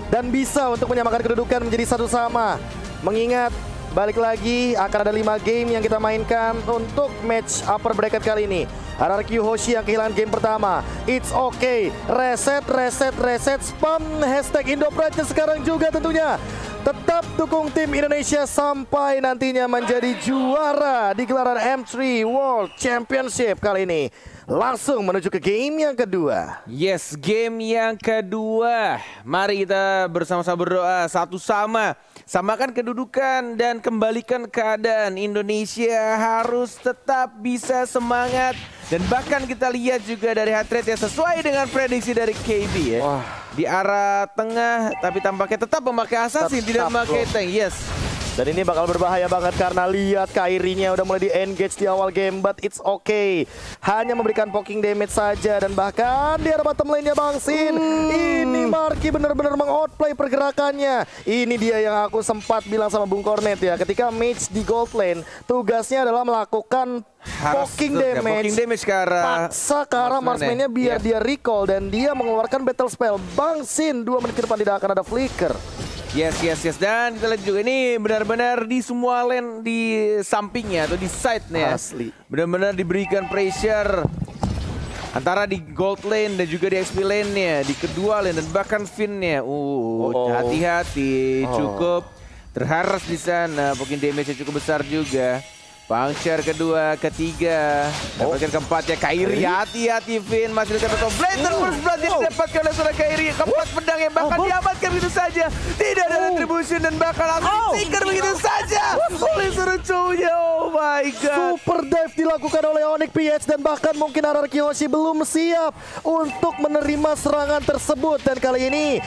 dan bisa untuk menyamakan kedudukan menjadi satu sama. Mengingat balik lagi akan ada 5 game yang kita mainkan untuk match upper bracket kali ini. RRQ Hoshi yang kehilangan game pertama. It's okay. Reset, spam hashtag Indopride sekarang juga tentunya. Tetap dukung tim Indonesia sampai nantinya menjadi juara di gelaran M3 World Championship kali ini. Langsung menuju ke game yang kedua. Yes, game yang kedua. Mari kita bersama-sama berdoa satu sama. Samakan kedudukan dan kembalikan keadaan. Indonesia harus tetap bisa semangat. Dan bahkan kita lihat juga dari heart rate yang sesuai dengan prediksi dari KB ya. Wah. Di arah tengah tapi tampaknya tetap memakai assassin, tidak memakai tank. Yes. Dan ini bakal berbahaya banget karena lihat Kairi-nya udah mulai di-engage di awal game. But it's okay. Hanya memberikan poking damage saja. Dan bahkan di arah bottom lane-nya Bang Sin. Ini Marky benar-benar meng-outplay pergerakannya. Ini dia yang aku sempat bilang sama Bung Cornet ya. Ketika mage di gold lane, tugasnya adalah melakukan poking damage ke arah paksa ke arah marksman-nya biar dia recall. Dan dia mengeluarkan battle spell. Bang Sin 2 menit ke depan tidak akan ada flicker. Yes. Dan kita lihat juga ini benar-benar di semua lane di sampingnya atau di side-nya. Asli. Benar-benar diberikan pressure antara di gold lane dan juga di XP lane-nya, di kedua lane dan bahkan Finn-nya. Hati-hati, cukup terharas di sana. Mungkin damage-nya cukup besar juga. Puncture kedua, ketiga, dapatkan keempatnya Kairi. Hati-hati Finn, masih dekat atau Blade terus berarti didapatkan oleh seorang Kairi. Keempat pedang yang bahkan diamankan begitu saja. Tidak ada retribution dan bakal langsung disikir begitu saja oleh seorang cowoknya. Oh my god. Super dive dilakukan oleh Onyx PH dan bahkan mungkin RRQ Hoshi belum siap untuk menerima serangan tersebut. Dan kali ini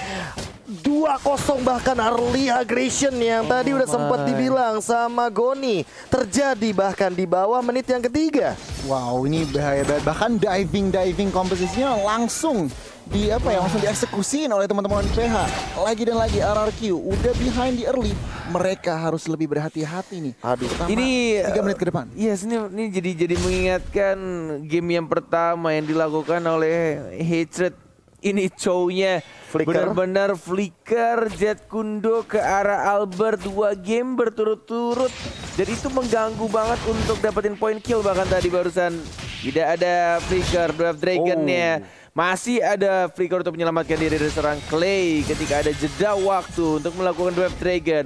2-0 bahkan early aggression yang tadi udah sempat dibilang sama Goni terjadi bahkan di bawah menit yang ketiga. Wow, ini bahaya banget. Bahkan diving komposisinya langsung langsung dieksekusiin oleh teman-teman di PH. Lagi dan lagi RRQ udah behind di early, mereka harus lebih berhati-hati nih. Aduh, ini 3 menit ke depan. Yes, ini jadi mengingatkan game yang pertama yang dilakukan oleh Hatred. Ini cownya benar-benar flicker Jet Kundo ke arah Albert 2 game berturut-turut. Jadi itu mengganggu banget untuk dapetin point kill. Bahkan tadi barusan tidak ada flicker Dwarf Dragon-nya. Masih ada flicker untuk menyelamatkan diri dari seorang Clay ketika ada jeda waktu untuk melakukan Dwarf Dragon.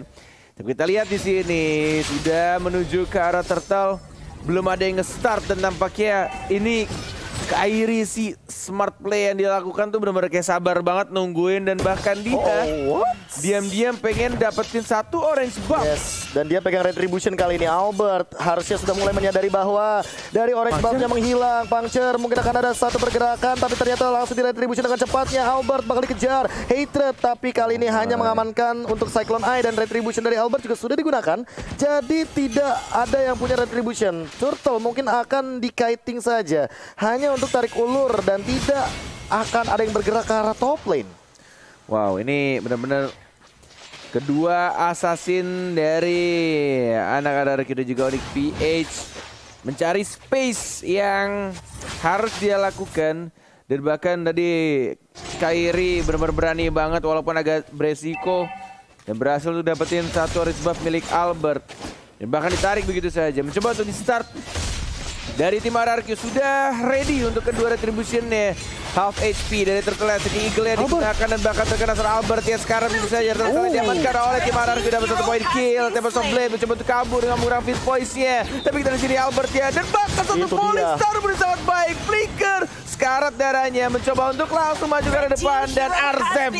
Tapi kita lihat di sini sudah menuju ke arah turtle. Belum ada yang nge-start dan tampaknya ini Kairi si smart play yang dilakukan tuh benar-benar kayak sabar banget nungguin dan bahkan dia diam-diam pengen dapetin satu orange buff. Yes, dan dia pegang retribution kali ini. Albert harusnya sudah mulai menyadari bahwa dari orange buff-nya menghilang. Puncture mungkin akan ada satu pergerakan tapi ternyata langsung di retribution dengan cepatnya. Albert bakal dikejar Hatred tapi kali ini hanya mengamankan untuk Cyclone Eye dan retribution dari Albert juga sudah digunakan. Jadi tidak ada yang punya retribution. Turtle mungkin akan di-kiting saja. Hanya untuk tarik ulur dan tidak akan ada yang bergerak ke arah top lane. Wow, ini benar-benar kedua assassin dari anak RRQ dan juga Onyx PH mencari space yang harus dia lakukan. Dan bahkan tadi Kairi benar-benar berani banget walaupun agak beresiko dan berhasil untuk dapetin satu orange buff milik Albert. Dan bahkan ditarik begitu saja. Mencoba untuk di start dari tim RRQ sudah ready untuk kedua retribution-nya. Half HP dari Turtle Singing Eagle yang digunakan dan bahkan terkena seorang Albert ya sekarang bisa saja Turtle diamankan oleh tim RRQ dapat 1 point kill. Tempest of Blade mencoba untuk kabur dengan menggunakan Fist Voice-nya. Tapi kita di sini Albert ya dan bahkan satu Falling Star sangat baik. Flicker sekarat darahnya mencoba untuk langsung maju ke depan dan R7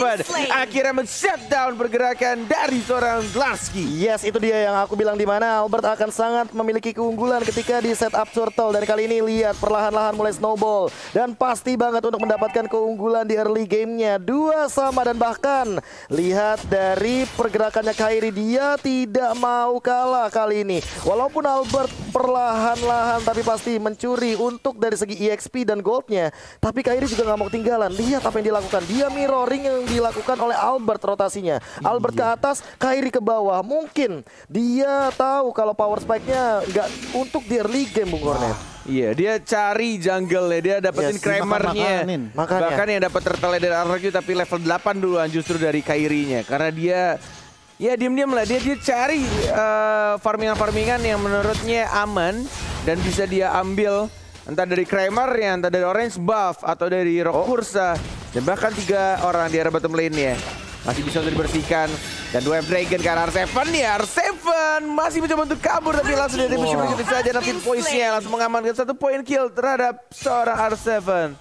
akhirnya men-shutdown pergerakan dari seorang Glarsky. Yes, itu dia yang aku bilang di mana Albert akan sangat memiliki keunggulan ketika di setup Turtle. Dan kali ini lihat perlahan-lahan mulai snowball dan pasti banget untuk mendapatkan keunggulan di early gamenya 2-2 dan bahkan lihat dari pergerakannya Kairi dia tidak mau kalah kali ini. Walaupun Albert perlahan-lahan tapi pasti mencuri untuk dari segi EXP dan goldnya. Tapi Kairi juga nggak mau ketinggalan. Lihat apa yang dilakukan. Dia mirroring yang dilakukan oleh Albert rotasinya. Albert ke atas, Kairi ke bawah. Mungkin dia tahu kalau power spike-nya nggak untuk di early game Bung Cornet. Iya, dia cari jungle ya, dia dapetin Kramernya. Makanya. Bahkan yang dapat turtle dari RRQ tapi level 8 duluan justru dari Kairi-nya. Karena dia ya diam-diam lah, dia cari farmingan-farmingan yang menurutnya aman dan bisa dia ambil entah dari Kramer ya, entah dari Orange Buff atau dari Rock Ursa. Dan bahkan 3 orang di area bottom lane-nya masih bisa untuk dibersihkan. Dan 2 Dragon ke arah R7 ya, R7 masih mencoba untuk kabur tapi langsung dari musuh begitu saja. Dan Fit Poise-nya langsung mengamankan 1 point kill terhadap seorang R7.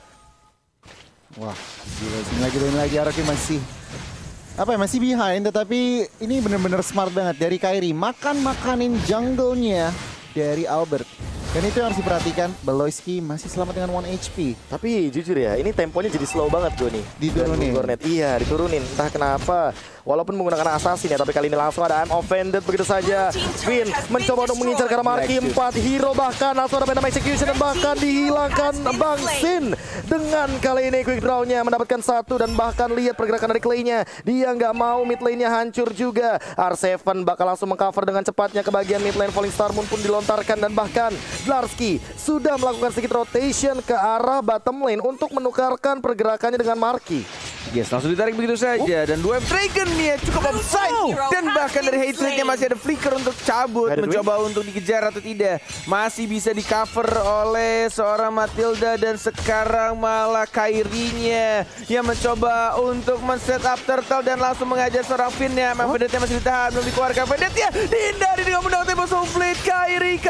Wah, gila, lagi RRQ masih behind, tetapi ini benar-benar smart banget dari Kairi. Makanin jungle-nya dari Albert. Dan itu yang harus diperhatikan, Beloyski masih selamat dengan 1 HP. Tapi jujur ya, ini temponya jadi slow banget gue nih. Diturunin. Iya, diturunin. Entah kenapa. Walaupun menggunakan assassin ya, tapi kali ini langsung ada I'm offended begitu saja. Finn mencoba untuk mengincar karena Marky 4 hero, bahkan langsung ada random execution dan bahkan dihilangkan Bang Sin. Dengan kali ini quick draw-nya mendapatkan 1 dan bahkan lihat pergerakan dari Clay-nya. Dia nggak mau mid lane-nya hancur juga. R7 bakal langsung mengcover dengan cepatnya ke bagian mid lane. Falling Star Moon pun dilontarkan dan bahkan Blarsky sudah melakukan sedikit rotation ke arah bottom lane untuk menukarkan pergerakannya dengan Marky. Yes, langsung ditarik begitu saja. Dan 2 Dragon nih cukup offside. Dan bahkan dari Hatred-nya masih ada flicker untuk cabut. Mencoba untuk dikejar atau tidak. Masih bisa di cover oleh seorang Matilda. Dan sekarang malah Kairi-nya yang mencoba untuk men-setup turtle. Dan langsung mengajar seorang Finn-nya. Vedette-nya masih ditahan, belum dikeluarkan. Vedette-nya dihindari dengan menang tempo split. Kairi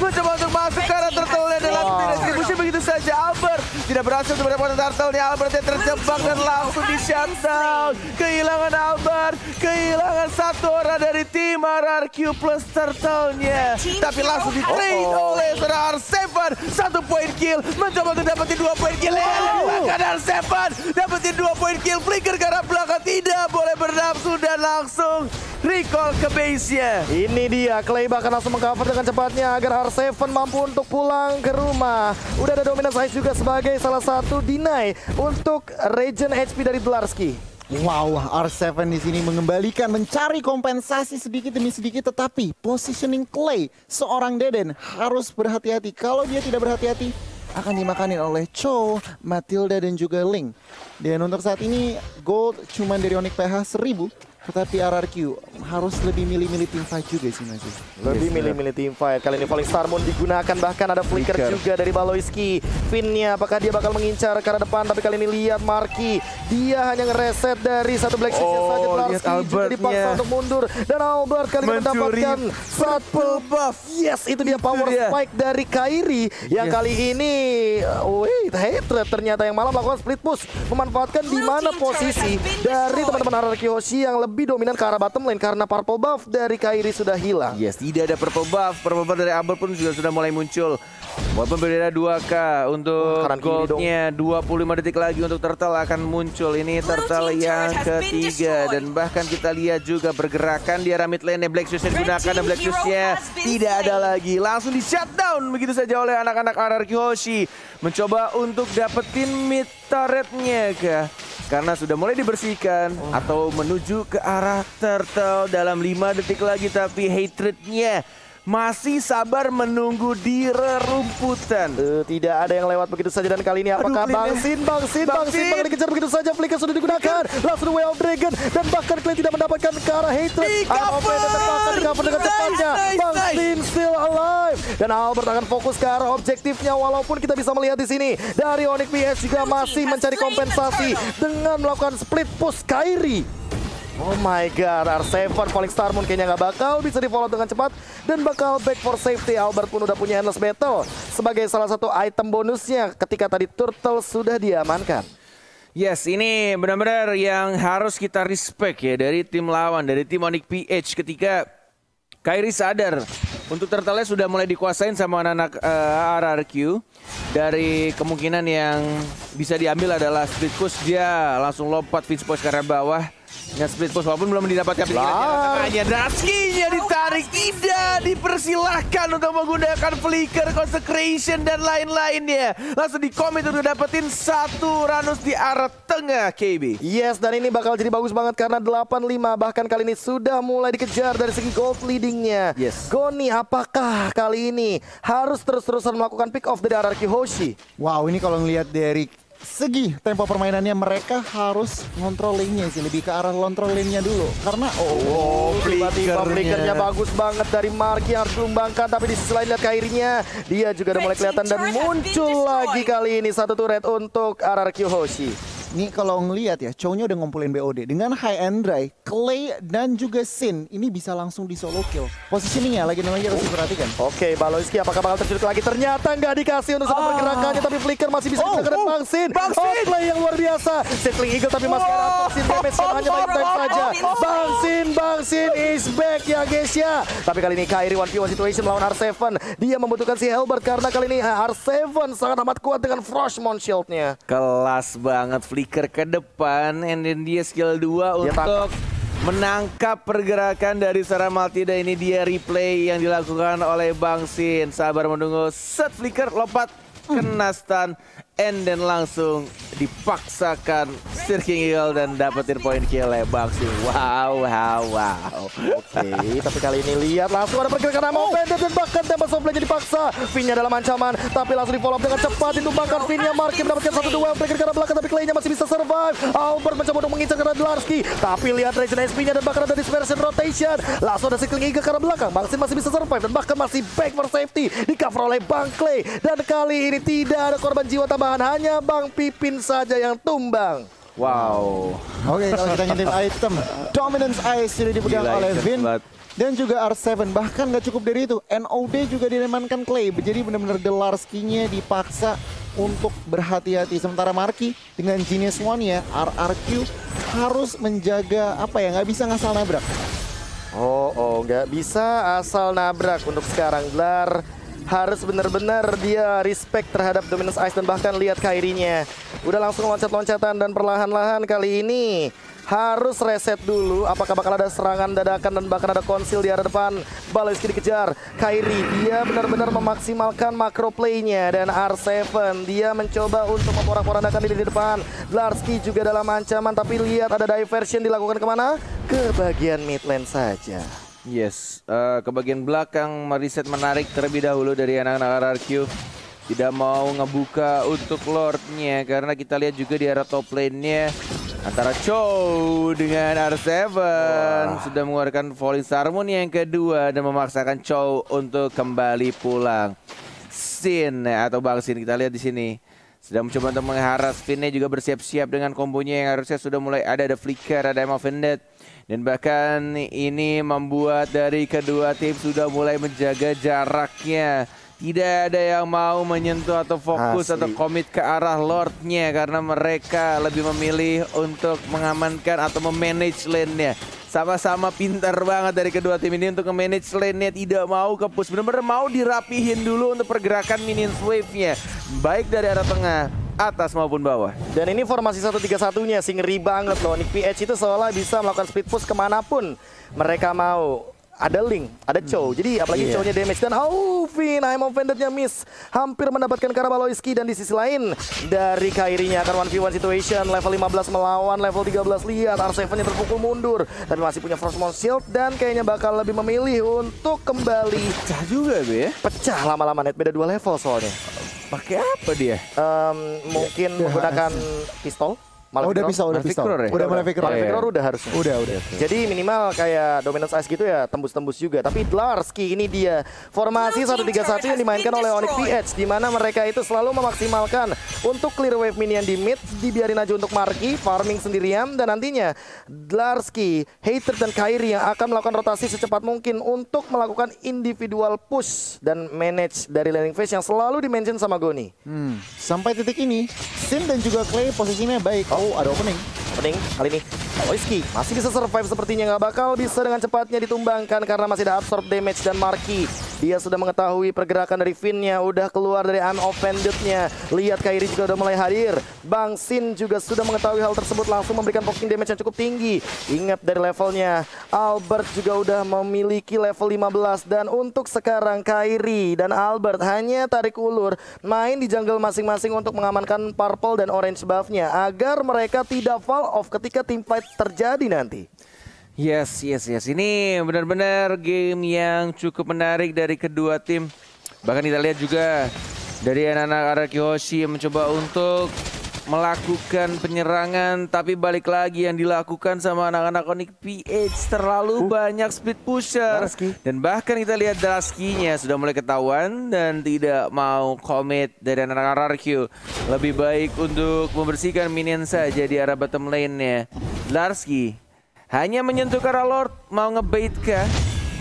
mencoba untuk masuk ke arah turtle-nya. Dan langsung tidak distribusi begitu saja. Albert tidak berhasil untuk mendapatkan turtle-nya. Albert-nya terjebak dan langsung di shutdown. Kehilangan Albert, kehilangan 1 orang dari tim RRQ plus turtle-nya. Tapi langsung di-trade oleh seorang R7. 1 point kill, mencoba untuk dapetin 2 point kill. Bahkan R7 dapetin 2 point kill. Flicker ke arah belakang, tidak boleh bernafsu dan langsung recall ke base-nya. Ini dia, Clay bahkan langsung mengcover dengan cepatnya agar R7 mampu untuk pulang ke rumah. Udah ada dominance ice juga sebagai salah satu deny untuk regen HP dari Blarsky. Wow, R7 di sini mengembalikan, mencari kompensasi sedikit demi sedikit, tetapi positioning Clay, seorang Deden harus berhati-hati. Kalau dia tidak berhati-hati, akan dimakanin oleh Cho, Matilda dan juga Ling. Dan untuk saat ini gold cuman dari Onyx PH 1000. Tetapi RRQ harus lebih milih-milih team fight juga sih masih. Lebih milih-milih team fight. Kali ini Falling Star Moon digunakan, bahkan ada flicker juga dari Beloyski. Finn-nya apakah dia bakal mengincar ke arah depan, tapi kali ini lihat Marky. Dia hanya ngereset dari 1 Black Sheet saja. Blarsky juga dipaksa untuk mundur. Dan Albert kali ini mendapatkan 1 buff. Yes, itu dia power spike dari Kairi. Yang kali ini, wait, Hatred ternyata yang malah melakukan split push. Memanfaatkan di mana posisi dari teman-teman RRQ Hoshi yang lebih dominan ke arah bottom lane karena purple buff dari Kairi sudah hilang. Yes, tidak ada purple buff. Purple buff dari Albert pun juga sudah mulai muncul. Walaupun berbeda 2K untuk goldnya, 25 detik lagi untuk turtle akan muncul. Ini turtle yang ketiga. Dan bahkan kita lihat juga pergerakan di arah mid lane Black Shoes-nya digunakan. Dan Black Shoes-nya tidak ada lagi. Langsung di shutdown begitu saja oleh anak-anak RRQ Hoshi. Mencoba untuk dapetin mid turret-nya kah? Karena sudah mulai dibersihkan atau menuju ke arah turtle dalam 5 detik lagi. Tapi Hatred-nya masih sabar menunggu di rerumputan. Tidak ada yang lewat begitu saja dan kali ini apakah Bang Sin bakal dikejar begitu saja. Flicker sudah digunakan, langsung Way of Dragon dan bahkan Clay tidak mendapatkan ke arah Hatred. Bahkan di-cover dengan cepatnya. Bang Sin still alive dan Albert akan fokus ke arah objektifnya. Walaupun kita bisa melihat di sini dari Onyx PS juga masih mencari kompensasi dengan melakukan split push Kairi. Oh my god, R7 Falling Star Moon kayaknya nggak bakal bisa di-follow dengan cepat dan bakal back for safety. Albert pun udah punya Endless Battle sebagai salah satu item bonusnya ketika tadi turtle sudah diamankan. Yes, ini benar-benar yang harus kita respect ya dari tim lawan, dari tim Onyx PH ketika Kairi sadar untuk turtle-nya sudah mulai dikuasain sama anak-anak RRQ. Dari kemungkinan yang bisa diambil adalah split push, dia langsung lompat Fitch Push ke arah bawah. Dengan split push walaupun belum didapatkan tengahnya. Darski-nya ditarik, tidak dipersilahkan untuk menggunakan flicker, consecration dan lain-lainnya. Langsung di-commit untuk dapetin satu Ranus di arah tengah KB. Yes, dan ini bakal jadi bagus banget karena 8-5 bahkan kali ini sudah mulai dikejar dari segi gold leadingnya. Yes. Goni apakah kali ini harus terus-terusan melakukan pick off dari RRQ Hoshi? Wow, ini kalau ngelihat dari segi tempo permainannya mereka harus ngontrol lane-nya sih, lebih ke arah kontrol lane-nya dulu karena tiba-tiba flickernya bagus banget dari Marky yang harus dilumbangkan, tapi di sisi lain lihat Kairinya dia juga udah mulai kelihatan dan muncul lagi kali ini satu turret untuk RRQ Hoshi. Nih kalau ngelihat ya, Chow-nya udah ngumpulin BOD dengan High and Dry, Clay dan juga Sin ini bisa langsung di solo kill. Positioningnya lagi harus diperhatikan. Oke, Baloyski apakah bakal terculik lagi? Ternyata nggak dikasih untuk satu pergerakannya, tapi Flicker masih bisa digunakan Bang Sin. Play yang luar biasa. Circling Eagle tapi masih ada Sin damage hanya time saja. Bang Sin is back ya guys ya. Tapi kali ini Kairi 1v1 situation melawan R7. Dia membutuhkan si Helbert karena kali ini R7 sangat amat kuat dengan Frostmourne Shield-nya. Kelas banget flicker ke depan, and then dia skill 2 untuk menangkap pergerakan dari seorang Maltida. Ini dia replay yang dilakukan oleh Bang Sin. Sabar menunggu, set flicker lompat kena stun, and then langsung dipaksakan Circling Eagle dan dapetin poin kill ya Bang Sin. Wow. Oke, tapi kali ini lihat langsung ada pergerakan nama Offender dan bahkan tempat softplay dipaksa. Finnya dalam ancaman, tapi langsung di follow up dengan cepat ditumbangkan Finnya. Marky mendapatkan 1-2 breaker ke arah belakang, tapi Clay-nya masih bisa survive. Albert mencoba untuk mengincar karena Dlarski, tapi lihat Regen SP-nya dan bahkan ada dispersion rotation. Langsung ada Circling Eagle ke arah belakang. Bang Sin masih bisa survive dan bahkan masih back for safety, di cover oleh Bang Clay. Dan kali ini tidak ada korban jiwa tambahan, hanya Bang Pipin saja yang tumbang. Wow. Oke, kalau kita ngintip item, Dominance Ice sudah dipegang oleh Vin dan juga R7. Bahkan nggak cukup dari itu, NOD juga diamankan Clay. Jadi benar-benar Delarski-nya dipaksa untuk berhati-hati. Sementara Marky dengan Genius One-nya, RRQ harus menjaga nggak bisa ngasal nabrak. Nggak bisa asal nabrak untuk sekarang. Glar harus benar-benar dia respect terhadap Dominance Ice dan bahkan lihat Kairinya udah langsung loncat-loncatan dan perlahan-lahan kali ini harus reset dulu. Apakah bakal ada serangan dadakan dan bahkan ada konsil di arah depan. Baloyski dikejar. Kairi dia benar-benar memaksimalkan makro play-nya dan R7 dia mencoba untuk memporak-porandakan diri di depan. Dlarski juga dalam ancaman, tapi lihat ada diversion dilakukan kemana? Ke bagian mid lane saja. Yes, ke bagian belakang mereset menarik terlebih dahulu dari anak-anak RRQ. Tidak mau ngebuka untuk Lordnya karena kita lihat juga di arah top lane-nya antara Chow dengan R7 sudah mengeluarkan Falling Star Moon yang kedua dan memaksakan Chow untuk kembali pulang. Sin atau Bang Sin kita lihat di sini sudah mencoba untuk mengharas. Finnya juga bersiap-siap dengan kombonya yang harusnya sudah mulai ada flicker, ada Offended. Dan bahkan ini membuat dari kedua tim sudah mulai menjaga jaraknya. Tidak ada yang mau menyentuh atau fokus atau komit ke arah Lordnya karena mereka lebih memilih untuk mengamankan atau memanage lane-nya. Sama-sama pintar banget dari kedua tim ini untuk memanage lane-nya, tidak mau ke push. Benar-benar mau dirapihin dulu untuk pergerakan minions wave-nya. Baik dari arah tengah, atas maupun bawah. Dan ini formasi 1-3-1-nya sih ngeri banget loh. Nick PH itu seolah bisa melakukan speed push kemanapun mereka mau. Ada Link, ada Chow, jadi apalagi Chow-nya damage dan Vin, I'm offended-nya miss. Hampir mendapatkan Karabaloyski dan di sisi lain dari Kairinya akan 1v1 situation. Level 15 melawan level 13, lihat R7-nya terpukul mundur. Tapi masih punya Frostmourne Shield dan kayaknya bakal lebih memilih untuk kembali. Pecah juga ya? Pecah lama-lama, net beda 2 level soalnya. Pakai apa dia? Mungkin menggunakan pistol. Udah pistol. Udah mulai Victor udah harusnya. Udah. Jadi minimal kayak Dominance Ice gitu ya, tembus-tembus juga. Tapi Dlarski ini dia formasi 1-3-1 yang dimainkan oleh Onyx PH, di mana mereka itu selalu memaksimalkan untuk clear wave minion di mid, dibiarin aja untuk Marky farming sendirian, dan nantinya Dlarski, Hater dan Kairi yang akan melakukan rotasi secepat mungkin untuk melakukan individual push dan manage dari laning phase yang selalu dimention sama Goni. Sampai titik ini, Sin dan juga Clay posisinya baik. Ada opening Kali ini Baloyski masih bisa survive, sepertinya nggak bakal bisa dengan cepatnya ditumbangkan karena masih ada absorb damage dan Marky Dia sudah mengetahui pergerakan dari Finn-nya, udah keluar dari I'm Offended-nya. Lihat Kairi juga udah mulai hadir. Bang Sin juga sudah mengetahui hal tersebut, langsung memberikan poking damage yang cukup tinggi. Ingat dari levelnya, Albert juga udah memiliki level 15. Dan untuk sekarang Kairi dan Albert hanya tarik ulur, main di jungle masing-masing untuk mengamankan purple dan orange buff-nya agar mereka tidak fall off ketika team fight terjadi nanti. Yes. Ini benar-benar game yang cukup menarik dari kedua tim. Bahkan kita lihat juga dari anak-anak RRQ Hoshi yang mencoba untuk melakukan penyerangan, tapi balik lagi yang dilakukan sama anak-anak Onyx PH terlalu banyak speed pusher. Dan bahkan kita lihat Dusky-nya sudah mulai ketahuan dan tidak mau commit dari anak-anak RRQ. Lebih baik untuk membersihkan minion saja di arah bottom lane-nya. Dusky hanya menyentuh ke arah Lord, mau ngebait kah?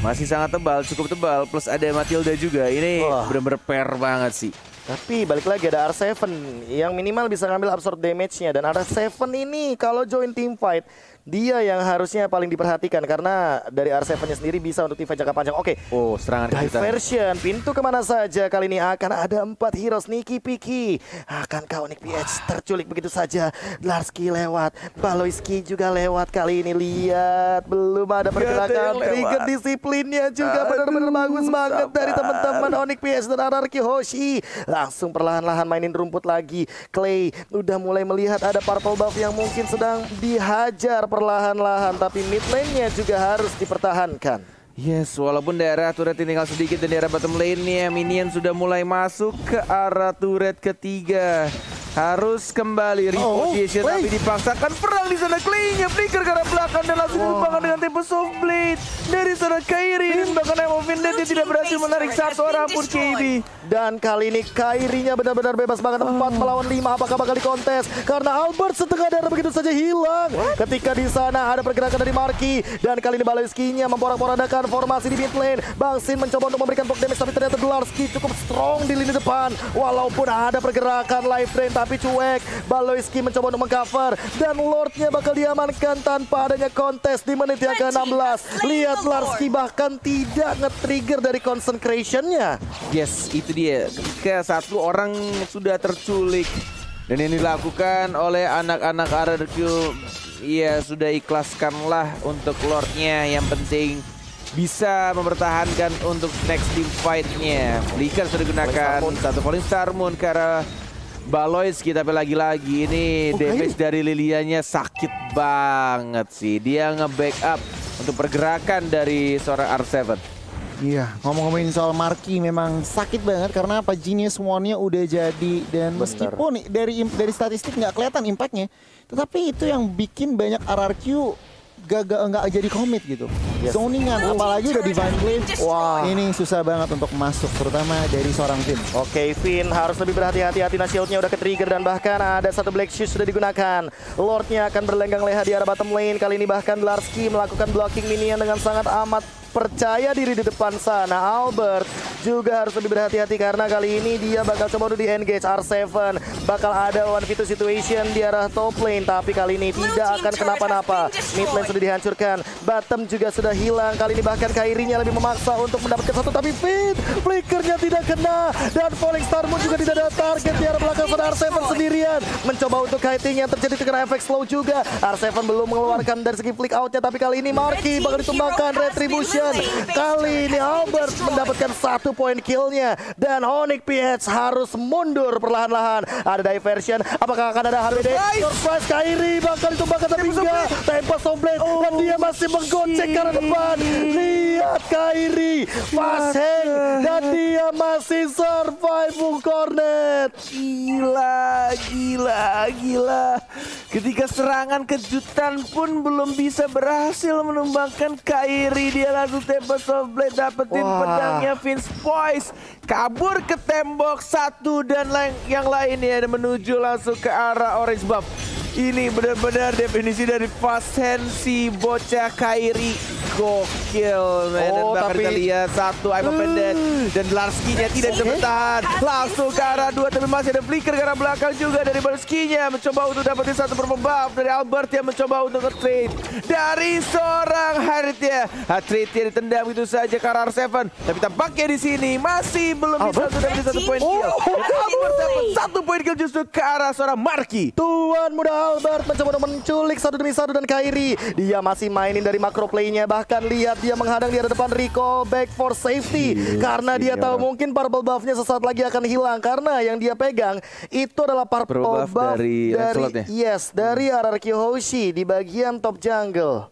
Masih sangat tebal, cukup tebal, plus ada Matilda juga. Ini bener-bener pair banget sih. Tapi balik lagi ada R7 yang minimal bisa ngambil absorb damage-nya. Dan R7 ini kalau join team fight, dia yang harusnya paling diperhatikan karena dari R7-nya sendiri bisa untuk team fight jangka panjang. Oke. Oh, serangan diversion, pintu kemana saja kali ini akan ada 4 hero sneaky peeky. Akankah Onyx PH terculik begitu saja? Larsky lewat, Baloyski juga lewat kali ini. Lihat, belum ada pergerakan. Trigger disiplinnya juga benar-benar bagus banget dari teman-teman Onyx PH dan RRQ Hoshi. Langsung perlahan-lahan mainin rumput lagi. Clay udah mulai melihat ada purple buff yang mungkin sedang dihajar perlahan-lahan, tapi mid lane-nya juga harus dipertahankan. Yes, walaupun daerah turret tinggal sedikit dan daerah bottom lane-nya minion sudah mulai masuk ke arah turret ketiga. Harus kembali reposition tapi dipaksakan perang di sana. Clay-nya flicker ke arah belakang dan langsung ditumbangkan dengan Tempest of Blade dari sana Kairi. Dan bahkan Emovin dia tidak berhasil menarik satu orang pun KB. Dan kali ini Kairi-nya benar-benar bebas banget. 4 melawan 5, apakah bakal dikontes? Karena Albert setengah darah begitu saja hilang. Ketika di sana ada pergerakan dari Marky. Dan kali ini Baloyski-nya memporak-porandakan formasi di mid lane. Bang Sin mencoba untuk memberikan poke damage, tapi ternyata Dularsky cukup strong di lini depan. Walaupun ada pergerakan life drain, tapi cuek. Baloyski mencoba untuk mengcover. Dan Lord-nya bakal diamankan tanpa adanya kontes di menit yang ke-16. Lihat Dularsky bahkan tidak nge-trigger dari concentration-nya. Yes, itu dia. Ketika satu orang sudah terculik dan yang dilakukan oleh anak-anak RRQ, ya sudah ikhlaskanlah untuk Lord-nya. Yang penting bisa mempertahankan untuk next team fight-nya. Flicker sudah digunakan, satu Falling Star Moon ke arah Baloyski, tapi lagi-lagi ini damage dari Lilianya sakit banget sih. Dia nge-backup untuk pergerakan dari seorang R7. Iya, ngomong-ngomongin soal Marky memang sakit banget karena apa, Genius One-nya udah jadi. Dan meskipun dari statistik nggak kelihatan impactnya, tetapi itu yang bikin banyak RRQ nggak jadi komit gitu. Zoningan, apalagi udah Divine Blade. Wah, ini susah banget untuk masuk, terutama dari seorang Finn. Oke, Finn harus lebih berhati-hati. Nah, shieldnya udah ke-trigger dan bahkan ada satu Black Shoes sudah digunakan. Lordnya akan berlenggang leha di arah bottom lane. Kali ini bahkan Dularsky melakukan blocking minion dengan sangat amat percaya diri di depan sana. Albert juga harus lebih berhati-hati karena kali ini dia bakal coba untuk di-engage R7. Bakal ada 1v2 situation di arah top lane, tapi kali ini tidak akan kenapa-napa. Mid lane sudah dihancurkan, bottom juga sudah hilang. Kali ini bahkan Kairi-nya lebih memaksa untuk mendapatkan satu, tapi Finn flickernya tidak kena. Dan Falling Star Moon juga tidak ada target di arah belakang sana. R7 sendirian mencoba untuk kiting yang terjadi terkena efek slow juga. R7 belum mengeluarkan dari segi flick out-nya, tapi kali ini Marky bakal ditumbangkan. Retribution. Kali ini Albert mendapatkan 1 poin kill-nya. Dan Onyx PH harus mundur perlahan-lahan. Ada diversion. Apakah akan ada HBD? Surprise, Kairi bakal ditumbangkan, tapi enggak. Tempest of Blade. Dan dia masih menggocek ke arah depan. Lihat Kairi fast hang. Dan dia masih survive, Bung Cornet. Gila. Ketika serangan kejutan pun belum bisa berhasil menumbangkan Kairi. Dia langsung Tempest of Blade, dapetin pedangnya Vince Poise, kabur ke tembok satu dan yang lainnya menuju langsung ke arah orange buff. Ini benar-benar definisi dari fast hand si bocah Kairi. Gokil, men. Dan bahkan kita lihat satu Ivan Pendant dan Larski-nya tidak bisa bertahan. Langsung ke arah 2, tapi masih ada flicker ke arah belakang juga dari Barski-nya. Mencoba untuk dapetin satu purple buff dari Albert yang mencoba untuk nge-trade dari seorang Harithia. Harithia ditendang begitu saja ke arah R7, tapi tampaknya di sini masih belum bisa sudah dapetin satu poin kill. Albert dapat satu poin kill justru ke arah seorang Marky. Tuan muda Albert mencoba untuk menculik satu demi satu dan Kairi. Dia masih mainin dari macro play-nya. Bahkan lihat dia menghadang di arah depan, recall back for safety. Karena dia tahu mungkin purple buff-nya sesaat lagi akan hilang. Karena yang dia pegang itu adalah purple buff dari RRQ Hoshi di bagian top jungle.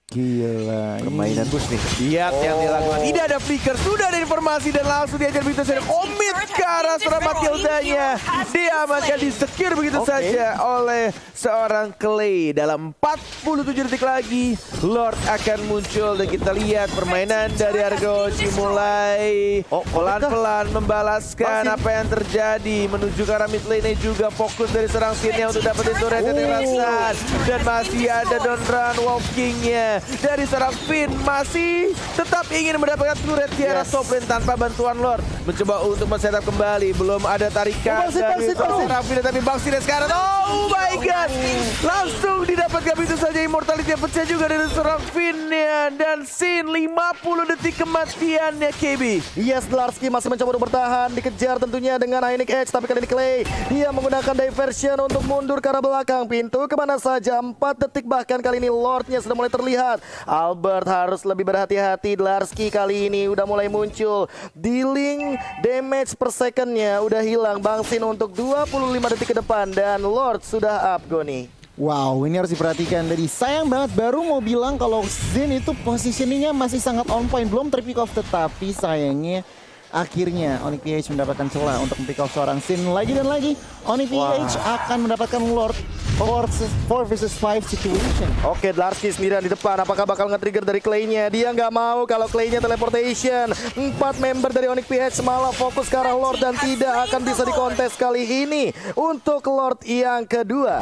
Gila, permainan bus nih. Lihat yang dilakukan. Tidak ada flicker, sudah ada informasi dan langsung diajar begitu saja. Komit ke arah seorang Matildanya. Diamankan, di-secure begitu saja oleh seorang Clay. Dalam 47 detik lagi, Lord akan muncul dan kita lihat permainan dari Argoji mulai pelan-pelan membalaskan apa yang terjadi menuju ke arah mid lane juga. Fokus dari serang Sinnya untuk dapetin turret yang dirasakan. Dan masih ada Don Run Wolf King-nya. Dari seorang Finn masih tetap ingin mendapatkan turret di arah top lane tanpa bantuan Lord. Mencoba untuk men-setup kembali. Belum ada tarikan dari seorang Finn, tapi Bang Sines sekarang. Oh my god. Langsung didapatkan begitu saja immortality yang pecah juga dari seorang Finn-nya. Dan Sin 50 detik kematiannya KB. Yes, Larski masih mencoba untuk bertahan. Dikejar tentunya dengan Ionic Edge. Tapi kali ini Clay, dia menggunakan diversion untuk mundur ke arah belakang. Pintu kemana saja, 4 detik bahkan kali ini Lordnya sudah mulai terlihat. Albert harus lebih berhati-hati. Larski kali ini udah mulai muncul. Dealing damage per secondnya udah hilang. Bang Sin untuk 25 detik ke depan. Dan Lord sudah up, Goni. Wow, ini harus diperhatikan. Jadi sayang banget, baru mau bilang kalau Zen itu positioningnya masih sangat on point. Belum terpick off, tetapi sayangnya akhirnya Onyx PH mendapatkan celah untuk pick off seorang Sin. Lagi dan lagi Onyx PH akan mendapatkan Lord 4 versus 5 situation. Oke, Larski sendirian di depan. Apakah bakal nge-trigger dari Clay-nya? Dia nggak mau kalau Clay-nya teleportation. 4 member dari Onyx PH malah fokus ke arah Lord dan tidak akan bisa dikontes kali ini untuk Lord yang kedua.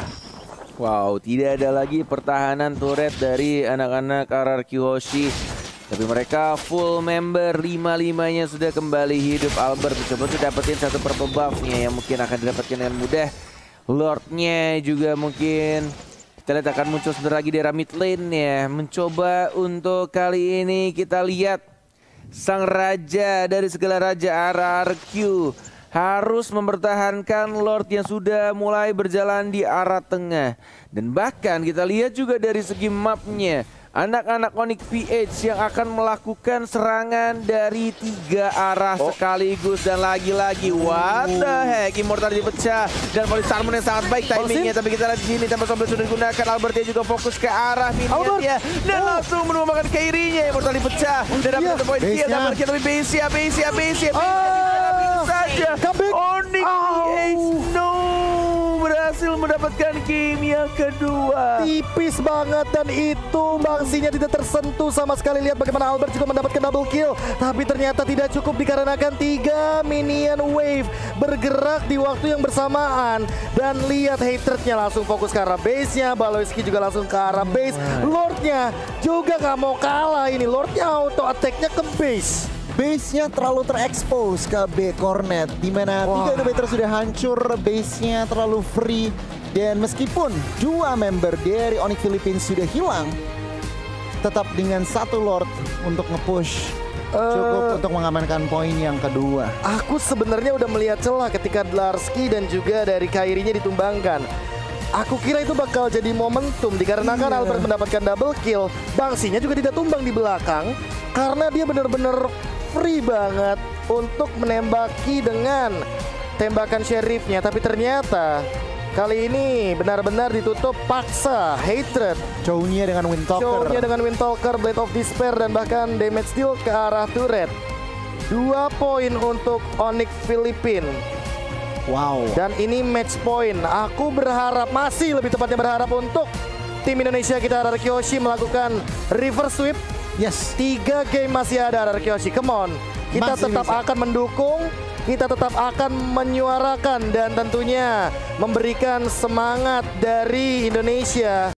Wow, tidak ada lagi pertahanan turret dari anak-anak RRQ Hoshi. Tapi mereka full member, 5-5-nya sudah kembali hidup. Albert mencoba untuk dapetin satu purple buff-nya yang mungkin akan didapatkan dengan mudah. Lord-nya juga mungkin kita lihat akan muncul sebentar lagi di arah mid lane-nya. Mencoba untuk kali ini kita lihat sang raja dari segala raja RRQ harus mempertahankan Lord yang sudah mulai berjalan di arah tengah. Dan bahkan kita lihat juga dari segi mapnya, anak-anak Onyx PH yang akan melakukan serangan dari 3 arah sekaligus. Dan lagi-lagi what the heck, immortality pecah dan volley summon yang sangat baik timingnya. Tapi kita lihat di sini tempat sombong sudah digunakan. Albert juga fokus ke arah minionnya dan langsung menumbangkan Kairi-nya. Immortality pecah dan dapat poin kill. Tapi base saja Onyx PH berhasil mendapatkan game yang kedua. Tipis banget dan itu Bangsinya tidak tersentuh sama sekali. Lihat bagaimana Albert juga mendapatkan double kill. Tapi ternyata tidak cukup dikarenakan 3 minion wave bergerak di waktu yang bersamaan. Dan lihat hatrednya langsung fokus ke arah base-nya. Baloyski juga langsung ke arah base. Lordnya juga gak mau kalah ini. Lordnya auto attack-nya ke base. Base-nya terlalu terekspos ke B Cornet, dimana 3 inhibitor sudah hancur, base-nya terlalu free. Dan meskipun 2 member dari Onyx Philippines sudah hilang, tetap dengan 1 Lord untuk nge-push cukup untuk mengamankan poin yang kedua. Aku sebenarnya udah melihat celah ketika Larski dan juga dari Kairi-nya ditumbangkan. Aku kira itu bakal jadi momentum dikarenakan Albert mendapatkan double kill. Bangsinya juga tidak tumbang di belakang karena dia benar-benar free banget untuk menembaki dengan tembakan sheriffnya. Tapi ternyata kali ini benar-benar ditutup paksa hatred. Chow-nya dengan Windtalker, Blade of Despair dan bahkan damage deal ke arah turret. 2 poin untuk Onyx Philippines. Wow. Dan ini match point. Aku berharap, masih lebih tepatnya berharap untuk tim Indonesia kita RRQ Hoshi melakukan reverse sweep. Yes. 3 game masih ada RRQ Hoshi. Come on. kita Masih tetap bisa. akan mendukung, kita tetap akan menyuarakan dan tentunya memberikan semangat dari Indonesia.